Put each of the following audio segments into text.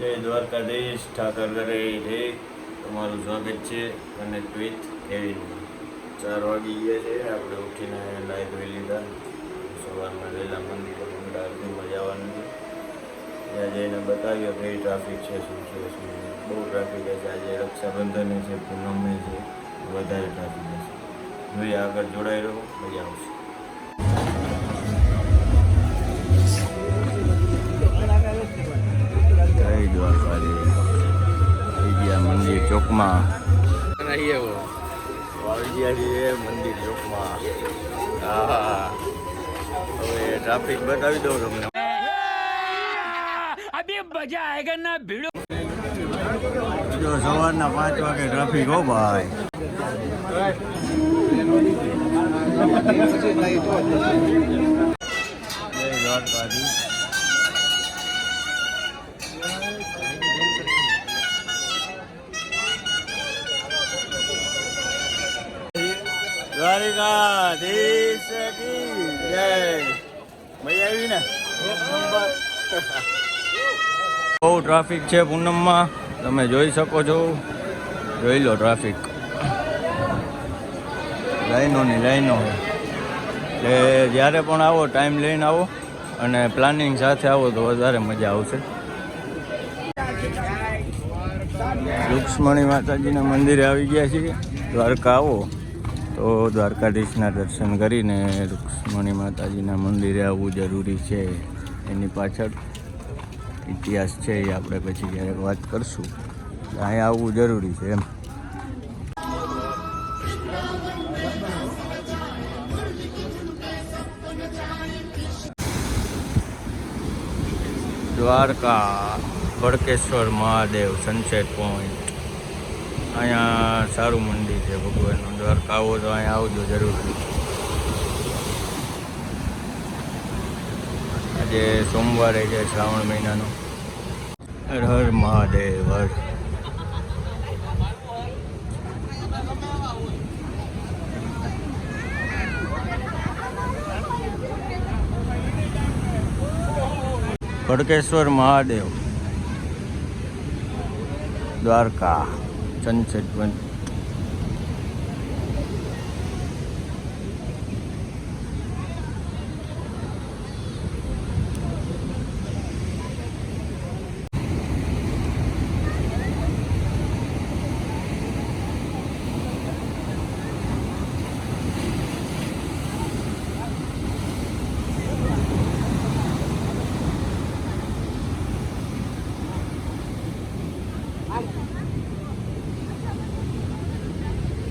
જય દ્વારકાધીશ ઠાકર ઘરે જય તમારું સ્વાગત છે કનેક્ટ વિથ કેવિન 4 વાગી ગયા છે આપણે ઉઠીને નાહી ધોઈ લીધા સવારમાં વહેલા મંદિરે મંગળારતીમાં જવાનું છે ત્યાં જઈને બતાવ્યો કઈ ટ્રાફિક છે શું છે શું બહુ ટ્રાફિક છે આજે રક્ષાબંધન છે પૂનમે છે વધારે ટ્રાફિક છે જોઈએ આગળ જોડાઈ રહો મજા આવશે મંદિર ચોકમાં મંદિર ચોકમાં હા હવે ટ્રાફિક બતાવી દઉં તમને જો સવારના 5 વાગે ટ્રાફિક હો ભાઈ દ્વારિકાધીશ કી જય મજા આવી ને બહુ ટ્રાફિક છે પૂનમમાં તમે જોઈ શકો છો જોઈ લો ટ્રાફિક લાઈનોની લાઈનો એટલે જ્યારે પણ આવો ટાઈમ લઈને આવો અને પ્લાનિંગ સાથે આવો તો વધારે મજા આવશે રૂક્ષ્મણી માતાજીના મંદિરે આવી ગયા છીએ દ્વારકા આવો તો દ્વારકાધીશના દર્શન કરીને રૂક્ષ્મણી માતાજીના મંદિરે આવવું જરૂરી છે એની પાછળ ઇતિહાસ છે એ આપણે પછી ક્યારેક વાત કરશું અહીંયા આવવું જરૂરી છે એમ દ્વારકા ભડકેશ્વર મહાદેવ સનસેટ પોઈન્ટ અહીંયા સારું મંદિર છે ભગવાનનું દ્વારકા આવો તો અહીંયા આવજો જરૂર આજે સોમવારે છે શ્રાવણ મહિનાનો હર હર મહાદેવ હર ભડકેશ્વર મહાદેવ દ્વારકા સનસેટ પોઈન્ટ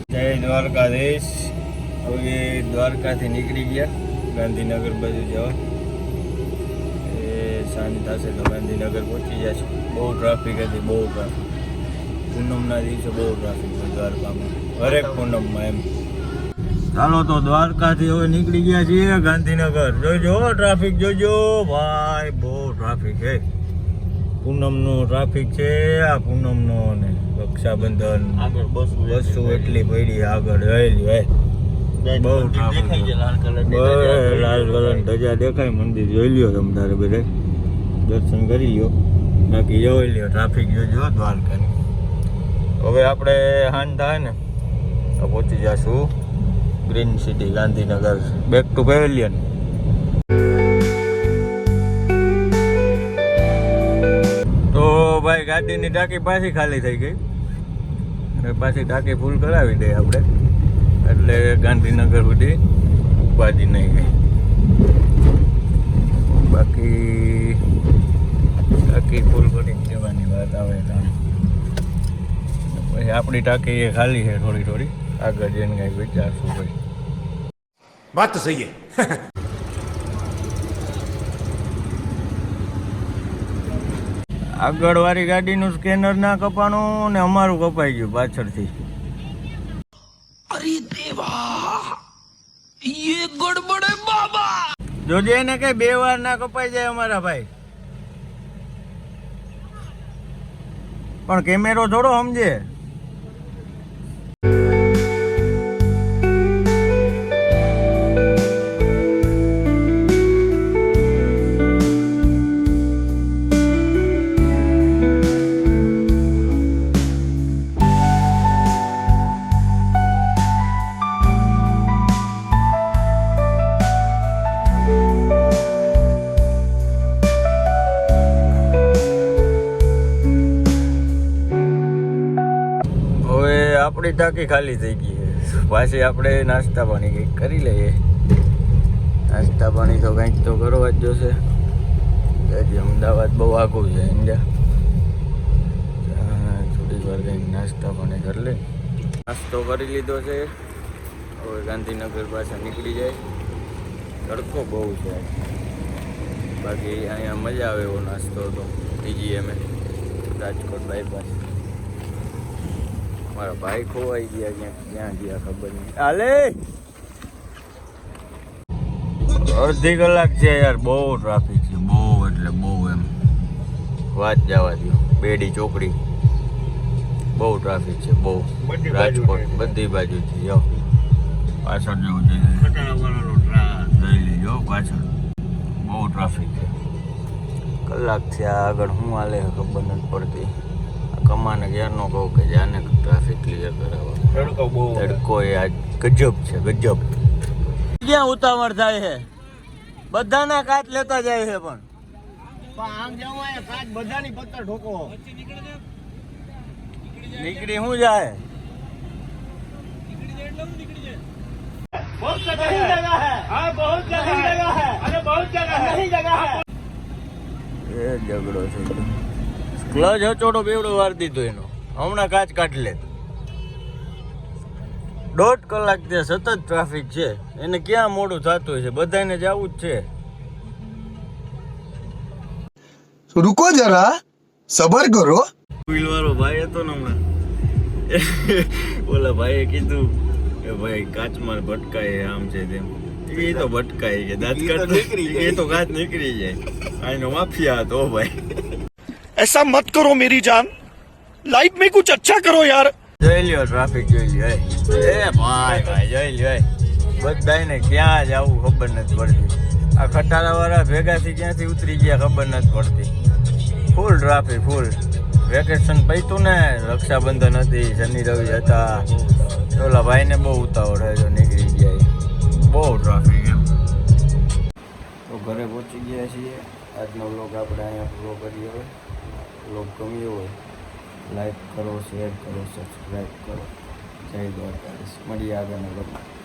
જય દ્વારકાધીશ હવે દ્વારકાથી નીકળી ગયા ગાંધીનગર બાજુ જવા એ સાંજ થશે તો ગાંધીનગર પહોંચી જશે બહુ ટ્રાફિક હતી બહુ ટ્રાફિક પૂનમના દિવસે બહુ ટ્રાફિક છે દ્વારકામાં હરેક પૂનમમાં એમ ચાલો તો દ્વારકાથી હવે નીકળી ગયા છીએ ગાંધીનગર જોજો ટ્રાફિક જોજો ભાઈ બહુ ટ્રાફિક છે પૂનમનો ટ્રાફિક છે આ પૂનમનો ને રક્ષાબંધન આગળ બસો એટલી પડી આગળ રહેલી હોય બહુ લાલ કલર ધજા દેખાય મંદિર જોઈ લ્યો તમે તારે બધા દર્શન કરી લ્યો બાકી જોઈ લ્યો ટ્રાફિક જોજો દ્વારકાની હવે આપણે હાન થાય ને તો પહોંચી જશું green city Gandhinagar back to pavilion તો ભાઈ ગાડીની ટાંકી પાછી ખાલી થઈ ગઈ અને પાછી ટાંકી ફૂલ કરાવી દઈએ આપણે એટલે ગાંધીનગર સુધી ઉપાધિ નહીં ગઈ બાકી ટાંકી ફૂલ કરીને જવાની વાત આવે તો પછી આપણી ટાંકી એ ખાલી છે થોડી થોડી આગળ જઈને કંઈક વિચારશું ભાઈ વાત તો સહી આગળવાળી ગાડીનું સ્કેનર ના કપાણું ને અમારું કપાઈ ગયું પાછળથી અરે દેવા યે ગડબડ હે બાબા જોજે એને કઈ 2 વાર ના કપાઈ જાય અમારા ભાઈ પણ કેમેરો થોડો સમજે આપણી ટાંકી ખાલી થઈ ગઈ છે. પાછી આપણે નાસ્તા પાણી કંઈક કરી લઈએ. નાસ્તા પાણી તો કંઈક તો કરવા જ જોશે. હજી અમદાવાદ બહુ આઘું છે ઇન્ડિયા. થોડીક વાર કંઈક નાસ્તા પાણી કરી લે. નાસ્તો કરી લીધો છે. હવે ગાંધીનગર પાછા નીકળી જાય. તડકો બહુ છે. બાકી અહીંયા મજા આવે એવો નાસ્તો હતો TGM રાજકોટ બાયપાસ. મારા ભાઈ ખોવાઈ ગયા, ક્યાં ગયા ખબર નહીં. હાલે અડધી કલાક છે યાર. બહુ ટ્રાફિક છે, બહુ એટલે બહુ. એમ વાત જવા દો. બેડી ચોકડી બહુ ટ્રાફિક છે, બહુ. રાજકોટ બધી બાજુથી જાઓ. પાછળ જવું જોઈએ, લઈ લેજો પાછળ. બહુ ટ્રાફિક છે. કલાકથી આગળ શું હાલે ખબર નથી પડતી. કમાને ક્યારનો કહું કે જાને ટ્રાફિક ક્લિયર કરાવવા. તડકો એ આજ ગજબ છે, ગજબ. ક્યાં ઉતાવળ થાય છે? બધાના કાચ લેતા જાય છે પણ આમ જવાય કાચ બધાની પત્તર ઠોકો. નીકળી શું જાય? बहुत जगह है, हाँ बहुत जगह है, अरे बहुत जगह नहीं जगह है. એ ઝઘડો છે. ક્લચ હચોડો બેવડો વાર દીધો એનો. હમણાં કાચ કાઢી લે. 1.5 કલાક ત્યાં સતત ટ્રાફિક છે. એને ક્યાં મોડું થતું હોય છે? બધાને જવું જ છે. रुको जरा सबर करो. વ્હીલ વાળો ભાઈ હતો ને હમણાં, ઓલા ભાઈએ કીધું કે ભાઈ કાચમાં ભટકાય આમ છે તેમ. એ તો ભટકાય કે દાંત કાઢ એ તો કાચ નીકળી જાય. આનો માફિયા હતો ભાઈ. ऐसा मत करो मेरी जान, लाइफ में कुछ अच्छा करो यार. જોઈ લ્યો ટ્રાફિક, જોઈ લ્યો. એ ભાઈ ભાઈ જોઈ લ્યો. બધાને ક્યાં જવું ખબર નથી પડતી. આ ખટારા વાળા ભેગાથી ક્યાંથી ઉતરી ગયા ખબર નથી પડતી. ફૂલ ટ્રાફિક, ફૂલ. વેકેશન પૈતું ને, રક્ષાબંધન હતી, શનિ રવિ હતા. ઓલા ભાઈને બહુ ઉતાવળ હોય તો નીકળી ગયા. બહુ ટ્રાફિક એમ. તો ઘરે પહોંચી ગયા છીએ. આજનો વ્લોગ આપણે અહીંયા પૂરો કરીએ. હવે વ્લોગ ગમ્યો હોય લાઈક કરો, શેર કરો, સબસ્ક્રાઈબ કરો. જય દ્વારકાધીશ. મળીએ આગળના વ્લોગમાં.